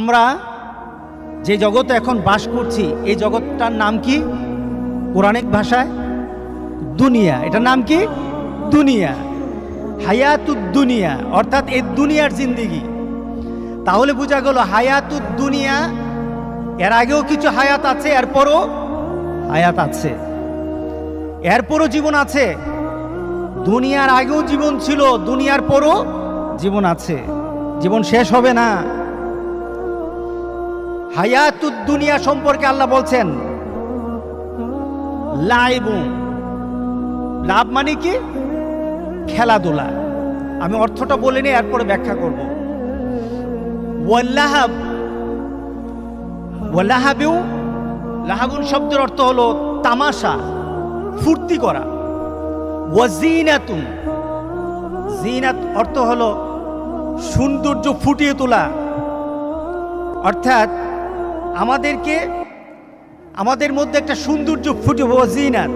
আমরা যে জগতে এখন বাস করছি এই জগৎটার নাম কি? কোরআনিক ভাষায় দুনিয়া। এটার নাম কি? দুনিয়া, হায়াতুদ দুনিয়া, অর্থাৎ এই দুনিয়ার জিন্দেগি। তাহলে বোঝা গেল হায়াতুদ দুনিয়া, এর আগেও কিছু হায়াত আছে, এরপরও হায়াত আছে, এরপরও জীবন আছে। দুনিয়ার আগেও জীবন ছিল, দুনিয়ার পরও জীবন আছে, জীবন শেষ হবে না। হায়াতুদ দুনিয়া সম্পর্কে আল্লাহ বলছেন লাইবু, লাভ মানে কি? খেলাধুলা। আমি অর্থটা বলে নিই, এরপরে ব্যাখ্যা করব। ওয়াল্লাহাব, ওয়াল্লাহাবিউ, লাহাবুন শব্দের অর্থ হলো তামাশা, ফুর্তি করা। ওয়াজিনাতুন, জিনাত অর্থ হলো সৌন্দর্য ফুটিয়ে তোলা। অর্থাৎ আমাদের মধ্যে একটা সৌন্দর্য ফুটে, ওয়াজিনাত।